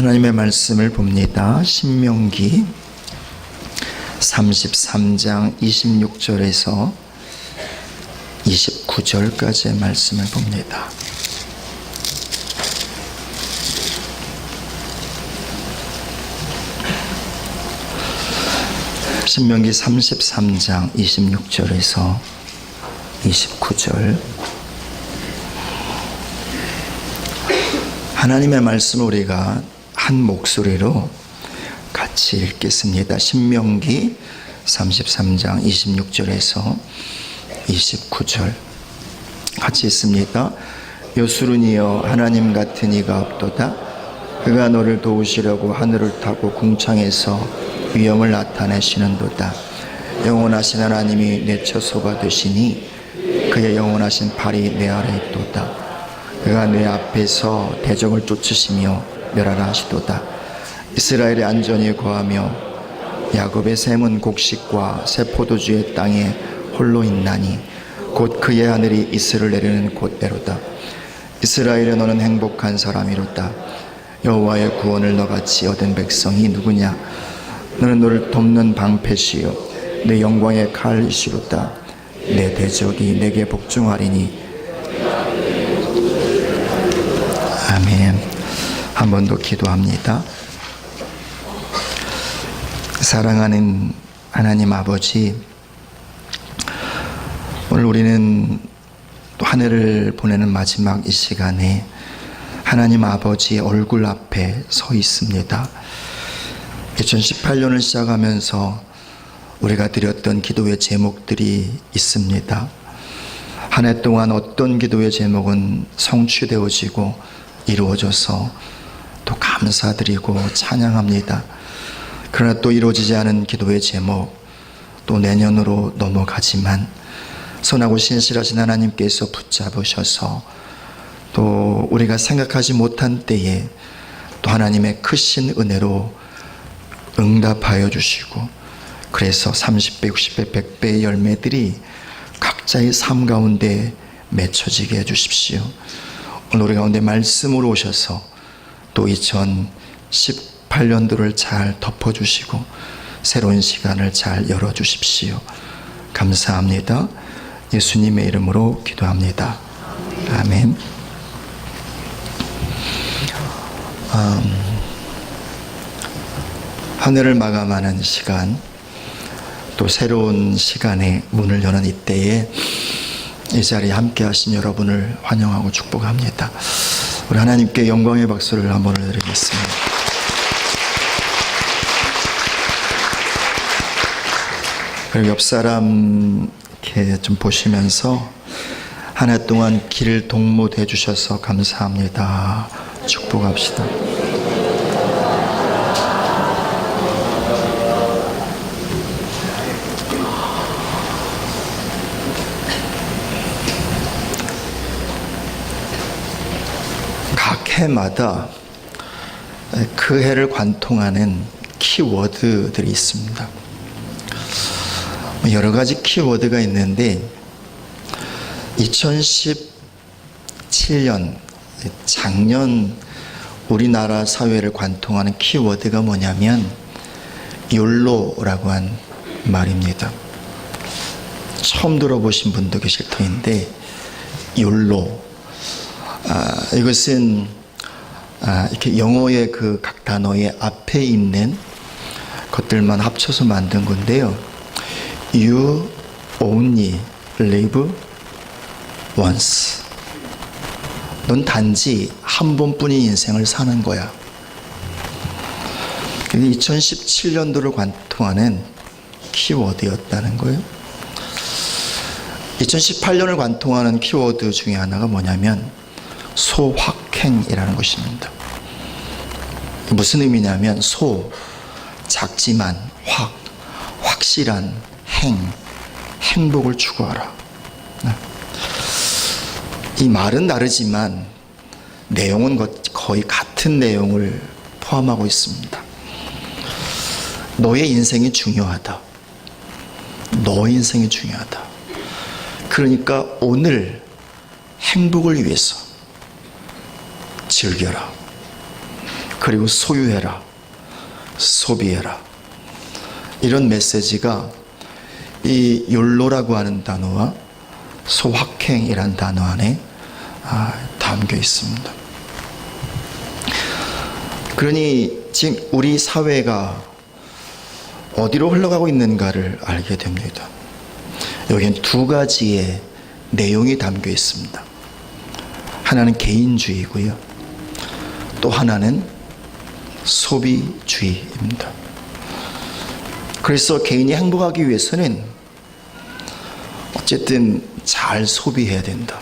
하나님의 말씀을 봅니다. 신명기 33장 26절에서 29절까지의 말씀을 봅니다. 신명기 33장 26절에서 29절. 하나님의 말씀을 우리가 한 목소리로 같이 읽겠습니다. 신명기 33장 26절에서 29절 같이 읽습니다. 여수르니여 하나님 같은 이가 없도다. 그가 너를 도우시려고 하늘을 타고 궁창에서 위엄을 나타내시는도다. 영원하신 하나님이 내 처소가 되시니 그의 영원하신 팔이 내 아래 있도다. 그가 내 앞에서 대적을 쫓으시며 멸하라 하시도다. 이스라엘의 안전히 거하며 야곱의 샘은 곡식과 새 포도주의 땅에 홀로 있나니 곧 그의 하늘이 이슬을 내리는 곳대로다. 이스라엘에 너는 행복한 사람이로다. 여호와의 구원을 너같이 얻은 백성이 누구냐? 너는 너를 돕는 방패시요 내 영광의 칼이시로다. 내 대적이 내게 복종하리니. 아멘. 한 번 더 기도합니다. 사랑하는 하나님 아버지, 오늘 우리는 또 한 해를 보내는 마지막 이 시간에 하나님 아버지의 얼굴 앞에 서 있습니다. 2018년을 시작하면서 우리가 드렸던 기도의 제목들이 있습니다. 한 해 동안 어떤 기도의 제목은 성취되어지고 이루어져서 또 감사드리고 찬양합니다. 그러나 또 이루어지지 않은 기도의 제목, 또 내년으로 넘어가지만 선하고 신실하신 하나님께서 붙잡으셔서 또 우리가 생각하지 못한 때에 또 하나님의 크신 은혜로 응답하여 주시고, 그래서 30배, 60배, 100배의 열매들이 각자의 삶 가운데 맺혀지게 해주십시오. 오늘 우리 가운데 말씀으로 오셔서 또 2018년도를 잘 덮어주시고 새로운 시간을 잘 열어주십시오. 감사합니다. 예수님의 이름으로 기도합니다. 아멘. 한 해를 마감하는 시간, 또 새로운 시간에 문을 여는 이때에 이 자리에 함께 하신 여러분을 환영하고 축복합니다. 우리 하나님께 영광의 박수를 한번 드리겠습니다. 그리고 옆 사람 이렇게 좀 보시면서 한 해 동안 길 동무해 주셔서 감사합니다. 축복합시다. 해마다 그 해를 관통하는 키워드들이 있습니다. 여러 가지 키워드가 있는데 2017년 작년 우리나라 사회를 관통하는 키워드가 뭐냐면 욜로라고 한 말입니다. 처음 들어보신 분도 계실 터인데 욜로, 이것은 이렇게 영어의 그 각 단어의 앞에 있는 것들만 합쳐서 만든 건데요. You only live once. 넌 단지 한 번뿐인 인생을 사는 거야. 2017년도를 관통하는 키워드였다는 거예요. 2018년을 관통하는 키워드 중에 하나가 뭐냐면 소확행이라는 것입니다. 무슨 의미냐면 작지만 확실한 행복을 추구하라. 이 말은 다르지만 내용은 거의 같은 내용을 포함하고 있습니다. 너의 인생이 중요하다. 너의 인생이 중요하다. 그러니까 오늘 행복을 위해서 즐겨라. 그리고 소유해라, 소비해라. 이런 메시지가 이 욜로라고 하는 단어와 소확행이란 단어 안에 담겨 있습니다. 그러니 지금 우리 사회가 어디로 흘러가고 있는가를 알게 됩니다. 여기엔 두 가지의 내용이 담겨 있습니다. 하나는 개인주의고요. 또 하나는 소비주의입니다. 그래서 개인이 행복하기 위해서는 어쨌든 잘 소비해야 된다.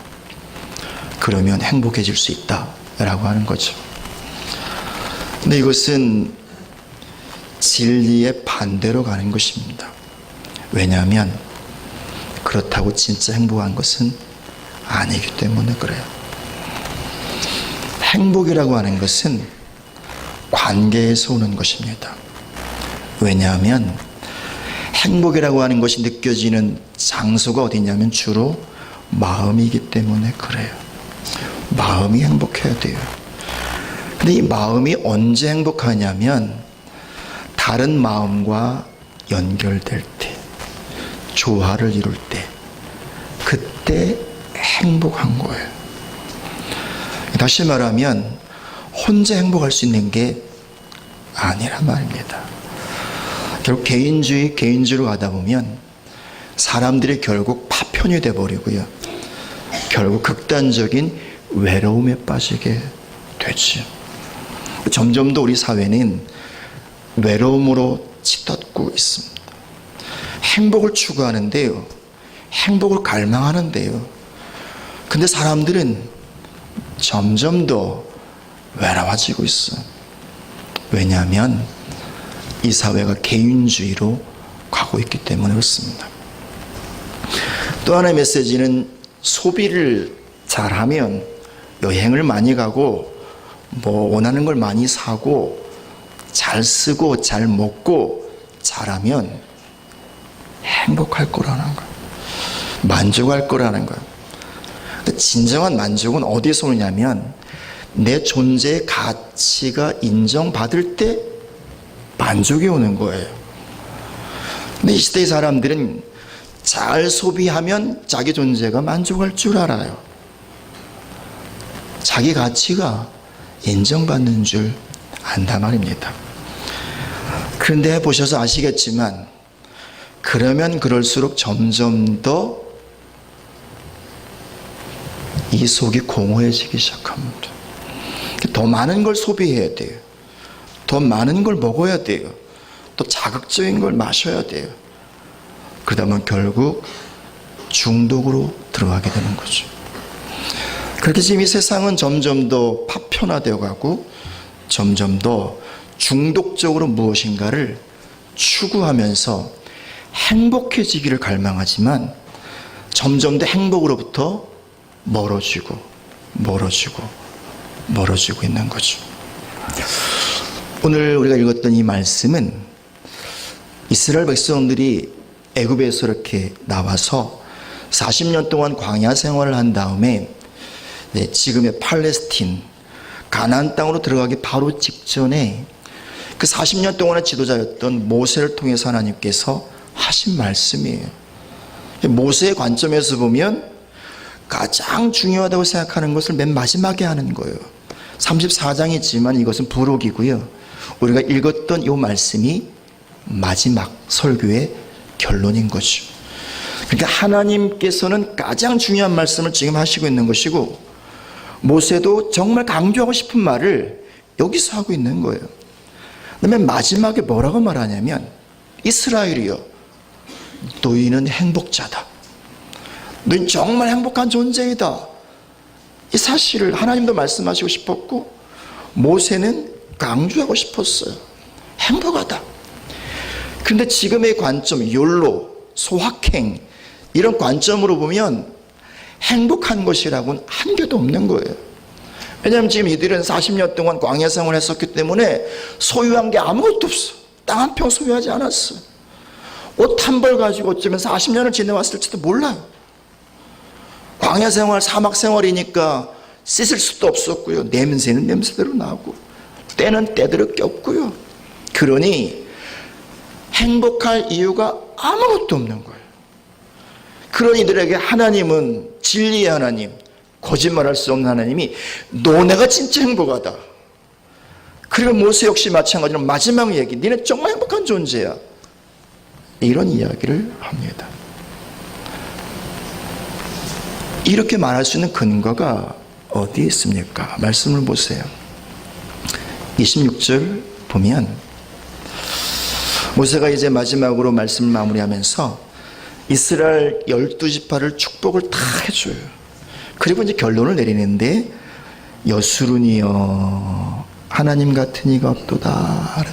그러면 행복해질 수 있다라고 하는 거죠. 근데 이것은 진리의 반대로 가는 것입니다. 왜냐하면 그렇다고 진짜 행복한 것은 아니기 때문에 그래요. 행복이라고 하는 것은 관계에서 오는 것입니다. 왜냐하면 행복이라고 하는 것이 느껴지는 장소가 어디냐면 주로 마음이기 때문에 그래요. 마음이 행복해야 돼요. 근데 이 마음이 언제 행복하냐면 다른 마음과 연결될 때, 조화를 이룰 때, 그때 행복한 거예요. 다시 말하면 혼자 행복할 수 있는 게 아니란 말입니다. 결국 개인주의로 가다 보면 사람들이 결국 파편이 돼버리고요. 결국 극단적인 외로움에 빠지게 되죠. 점점 더 우리 사회는 외로움으로 짙어지고 있습니다. 행복을 추구하는데요. 행복을 갈망하는데요. 근데 사람들은 점점 더 외로워지고 있어요. 왜냐하면 이 사회가 개인주의로 가고 있기 때문에 그렇습니다. 또 하나의 메시지는 소비를 잘하면 여행을 많이 가고 원하는 걸 많이 사고 잘 쓰고 잘 먹고 잘하면 행복할 거라는 거예요. 만족할 거라는 거예요. 근데 진정한 만족은 어디서 오냐면 내 존재의 가치가 인정받을 때 만족이 오는 거예요. 근데 이 시대의 사람들은 잘 소비하면 자기 존재가 만족할 줄 알아요. 자기 가치가 인정받는 줄 안다 말입니다. 그런데 해보셔서 아시겠지만 그러면 그럴수록 점점 더 이 속이 공허해지기 시작합니다. 더 많은 걸 소비해야 돼요. 더 많은 걸 먹어야 돼요. 또 자극적인 걸 마셔야 돼요. 그러다 보면 결국 중독으로 들어가게 되는 거죠. 그렇게 지금 이 세상은 점점 더 파편화되어 가고 점점 더 중독적으로 무엇인가를 추구하면서 행복해지기를 갈망하지만 점점 더 행복으로부터 멀어지고 있는 거죠. 오늘 우리가 읽었던 이 말씀은 이스라엘 백성들이 애굽에서 이렇게 나와서 40년 동안 광야 생활을 한 다음에 지금의 팔레스틴 가나안 땅으로 들어가기 바로 직전에 그 40년 동안의 지도자였던 모세를 통해서 하나님께서 하신 말씀이에요. 모세의 관점에서 보면 가장 중요하다고 생각하는 것을 맨 마지막에 하는 거예요. 34장이지만 이것은 부록이고요. 우리가 읽었던 이 말씀이 마지막 설교의 결론인 거죠. 그러니까 하나님께서는 가장 중요한 말씀을 지금 하시고 있는 것이고 모세도 정말 강조하고 싶은 말을 여기서 하고 있는 거예요. 그다음에 마지막에 뭐라고 말하냐면 이스라엘이여 너희는 행복자다. 너희는 정말 행복한 존재이다. 이 사실을 하나님도 말씀하시고 싶었고 모세는 강조하고 싶었어요. 행복하다. 그런데 지금의 관점, 욜로, 소확행 이런 관점으로 보면 행복한 것이라고는 한 개도 없는 거예요. 왜냐하면 지금 이들은 40년 동안 광야 생활을 했었기 때문에 소유한 게 아무것도 없어. 땅 한 평 소유하지 않았어. 옷 한 벌 가지고 어쩌면 40년을 지내왔을지도 몰라요. 광야 생활, 사막 생활이니까 씻을 수도 없었고요. 냄새는 냄새대로 나고 때는 때대로 꼈고요. 그러니 행복할 이유가 아무것도 없는 거예요. 그런 이들에게 하나님은 진리의 하나님, 거짓말할 수 없는 하나님이 너네가 진짜 행복하다. 그리고 모세 역시 마찬가지로 마지막 얘기, 니네 정말 행복한 존재야. 이런 이야기를 합니다. 이렇게 말할 수 있는 근거가 어디에 있습니까? 말씀을 보세요. 26절 보면 모세가 이제 마지막으로 말씀을 마무리하면서 이스라엘 12지파를 축복을 다 해줘요. 그리고 이제 결론을 내리는데 여수run이여 하나님 같은 이가 없도다.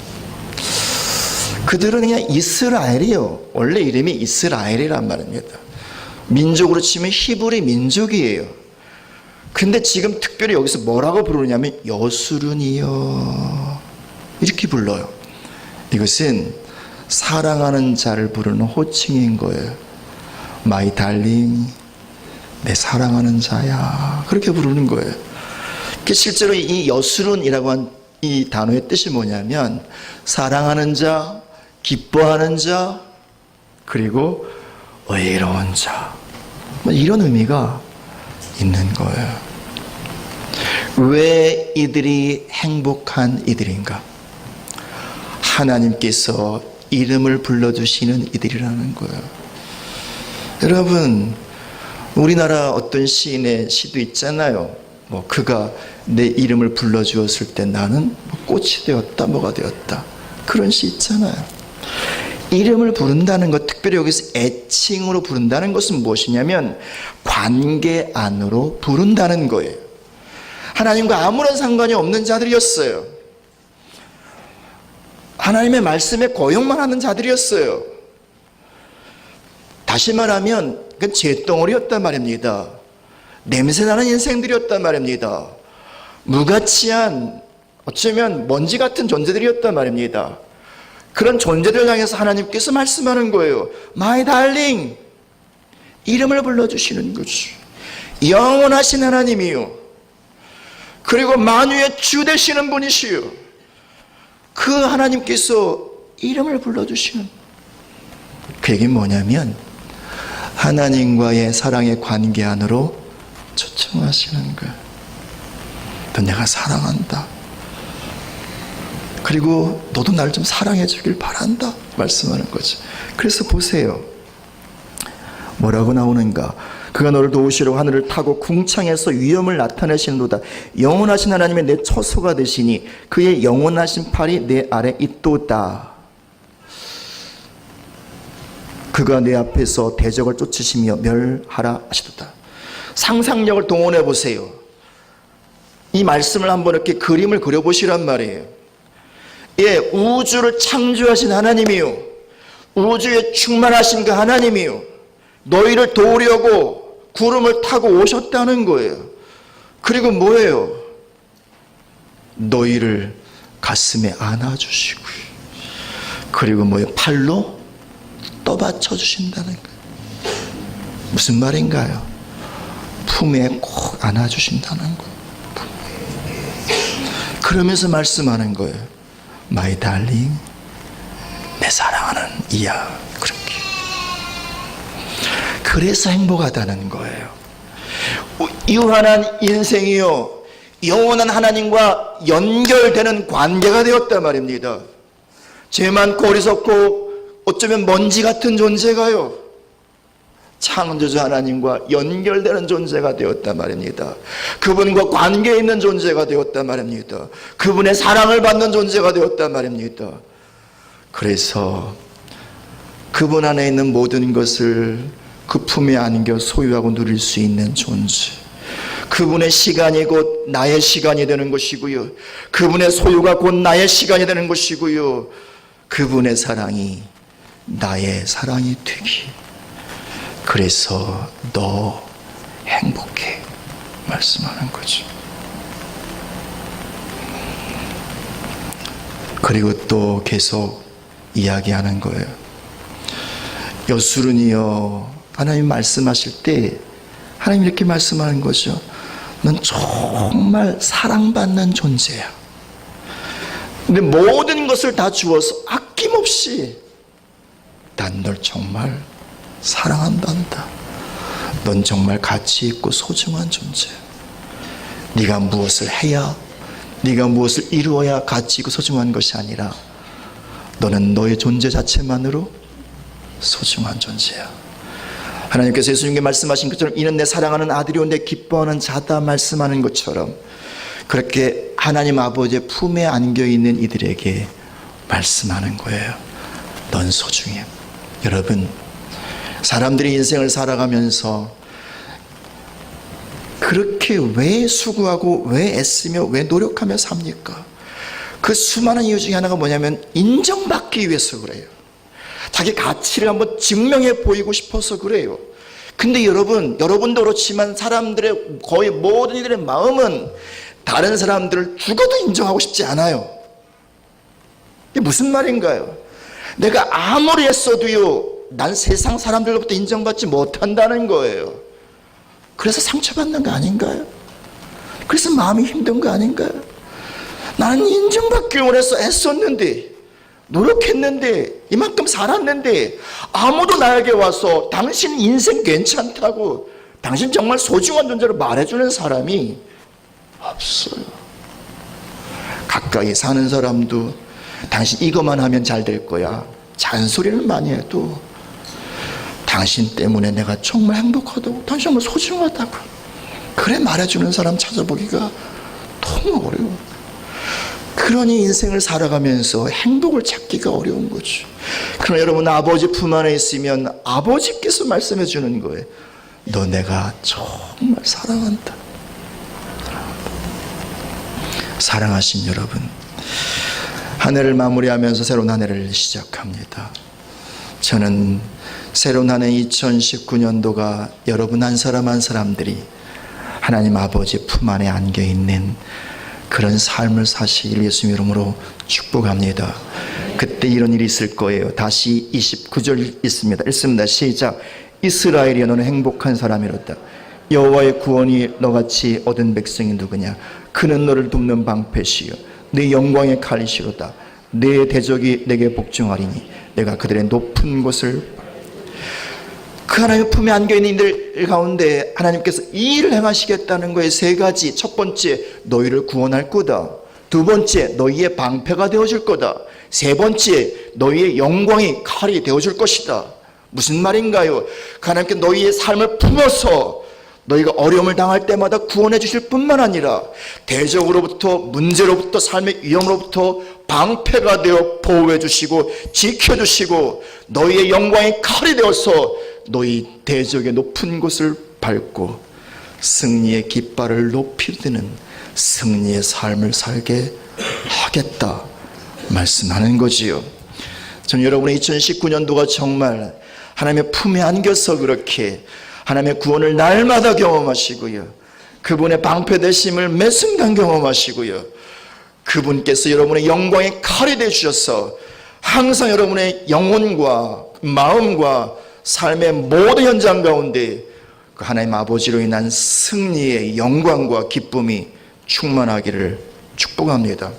그들은 그냥 이스라엘이요. 원래 이름이 이스라엘이란 말입니다. 민족으로 치면 히브리 민족이에요. 근데 지금 특별히 여기서 뭐라고 부르냐면 여수run이여 이렇게 불러요. 이것은 사랑하는 자를 부르는 호칭인 거예요. My darling, 내 사랑하는 자야. 그렇게 부르는 거예요. 실제로 이 여수run이라고 한 이 단어의 뜻이 뭐냐면 사랑하는 자, 기뻐하는 자, 그리고 의로운 자, 이런 의미가 있는 거예요. 왜 이들이 행복한 이들인가? 하나님께서 이름을 불러주시는 이들이라는 거예요. 여러분, 우리나라 어떤 시인의 시도 있잖아요. 그가 내 이름을 불러주었을 때 나는 꽃이 되었다, 뭐가 되었다. 그런 시 있잖아요. 이름을 부른다는 것, 특별히 여기서 애칭으로 부른다는 것은 무엇이냐면 관계 안으로 부른다는 거예요. 하나님과 아무런 상관이 없는 자들이었어요. 하나님의 말씀에 거역만 하는 자들이었어요. 다시 말하면 그건 잿덩어리였단 말입니다. 냄새나는 인생들이었단 말입니다. 무가치한 어쩌면 먼지 같은 존재들이었단 말입니다. 그런 존재들을 향해서 하나님께서 말씀하는 거예요. My darling, 이름을 불러주시는 거죠. 영원하신 하나님이요, 그리고 만유의 주 되시는 분이시요, 그 하나님께서 이름을 불러주시는, 그 얘기는 뭐냐면 하나님과의 사랑의 관계 안으로 초청하시는 거예요. 너 내가 사랑한다, 그리고 너도 나를 좀 사랑해 주길 바란다 말씀하는 거죠. 그래서 보세요, 뭐라고 나오는가? 그가 너를 도우시려고 하늘을 타고 궁창에서 위엄을 나타내시는도다. 영원하신 하나님의 내 처소가 되시니 그의 영원하신 팔이 내 아래 있도다. 그가 내 앞에서 대적을 쫓으시며 멸하라 하시도다. 상상력을 동원해 보세요. 이 말씀을 한번 이렇게 그림을 그려보시란 말이에요. 예, 우주를 창조하신 하나님이요, 우주에 충만하신 그 하나님이요, 너희를 도우려고 구름을 타고 오셨다는 거예요. 그리고 뭐예요? 너희를 가슴에 안아주시고, 그리고 뭐예요? 팔로 떠받쳐 주신다는 거예요. 무슨 말인가요? 품에 꼭 안아주신다는 거예요. 그러면서 말씀하는 거예요. My darling, 내 사랑하는 이야. 그렇게. 그래서 행복하다는 거예요. 유한한 인생이요, 영원한 하나님과 연결되는 관계가 되었단 말입니다. 죄 많고 어리석고 어쩌면 먼지 같은 존재가요, 창조주 하나님과 연결되는 존재가 되었단 말입니다. 그분과 관계에 있는 존재가 되었단 말입니다. 그분의 사랑을 받는 존재가 되었단 말입니다. 그래서 그분 안에 있는 모든 것을 그 품에 안겨 소유하고 누릴 수 있는 존재, 그분의 시간이 곧 나의 시간이 되는 것이고요, 그분의 소유가 곧 나의 시간이 되는 것이고요, 그분의 사랑이 나의 사랑이 되기, 그래서 너 행복해 말씀하는 거죠. 그리고 또 계속 이야기하는 거예요. 여수run이여, 하나님 말씀하실 때 하나님 이렇게 말씀하는 거죠. 넌 정말 사랑받는 존재야. 근데 모든 것을 다 주어서 아낌없이 난 널 정말 사랑한단다. 넌 정말 가치 있고 소중한 존재야. 네가 무엇을 해야, 네가 무엇을 이루어야 가치 있고 소중한 것이 아니라 너는 너의 존재 자체만으로 소중한 존재야. 하나님께서 예수님께 말씀하신 것처럼 이는 내 사랑하는 아들이요 내 기뻐하는 자다 말씀하는 것처럼 그렇게 하나님 아버지의 품에 안겨있는 이들에게 말씀하는 거예요. 넌 소중해. 여러분, 사람들이 인생을 살아가면서 그렇게 왜 수고하고 왜 애쓰며 왜 노력하며 삽니까? 그 수많은 이유 중에 하나가 뭐냐면 인정받기 위해서 그래요. 자기 가치를 한번 증명해 보이고 싶어서 그래요. 근데 여러분도 그렇지만 사람들의 거의 모든 이들의 마음은 다른 사람들을 죽어도 인정하고 싶지 않아요. 이게 무슨 말인가요? 내가 아무리 했어도요, 난 세상 사람들로부터 인정받지 못한다는 거예요. 그래서 상처받는 거 아닌가요? 그래서 마음이 힘든 거 아닌가요? 나는 인정받기 원해서 애썼는데, 노력했는데, 이만큼 살았는데 아무도 나에게 와서 당신 인생 괜찮다고, 당신 정말 소중한 존재로 말해주는 사람이 없어요. 가까이 사는 사람도 당신 이것만 하면 잘 될 거야, 잔소리를 많이 해도 당신 때문에 내가 정말 행복하다고, 당신 정말 소중하다고 그래 말해주는 사람 찾아보기가 너무 어려워. 그러니 인생을 살아가면서 행복을 찾기가 어려운 거죠. 그러나 여러분, 아버지 품 안에 있으면 아버지께서 말씀해 주는 거예요. 너 내가 정말 사랑한다. 사랑하신 여러분, 한 해를 마무리하면서 새로운 한 해를 시작합니다. 저는 새로운 한 해 2019년도가 여러분 한 사람 한 사람들이 하나님 아버지 품 안에 안겨있는 그런 삶을 사시길 예수님 이름으로 축복합니다. 그때 이런 일이 있을 거예요. 다시 29절 읽습니다. 시작. 이스라엘이여 너는 행복한 사람이로다. 여호와의 구원이 너같이 얻은 백성이 누구냐? 그는 너를 돕는 방패시요 네 영광의 칼이시로다. 네 대적이 내게 복종하리니 내가 그들의 높은 곳을. 그 하나님의 품에 안겨있는 이들 가운데 하나님께서 이 일을 행하시겠다는 거에 세 가지. 첫 번째, 너희를 구원할 거다. 두 번째, 너희의 방패가 되어줄 거다. 세 번째, 너희의 영광이 칼이 되어줄 것이다. 무슨 말인가요? 하나님께 너희의 삶을 품어서 너희가 어려움을 당할 때마다 구원해 주실 뿐만 아니라 대적으로부터, 문제로부터, 삶의 위험으로부터 방패가 되어 보호해 주시고 지켜주시고 너희의 영광의 칼이 되어서 너희 대적의 높은 곳을 밟고 승리의 깃발을 높이 드는 승리의 삶을 살게 하겠다 말씀하는 거지요. 저는 여러분의 2019년도가 정말 하나님의 품에 안겨서 그렇게 하나님의 구원을 날마다 경험하시고요, 그분의 방패 되심을 매 순간 경험하시고요, 그분께서 여러분의 영광의 칼이 되주셔서 항상 여러분의 영혼과 마음과 삶의 모든 현장 가운데 그 하나님 아버지로 인한 승리의 영광과 기쁨이 충만하기를 축복합니다.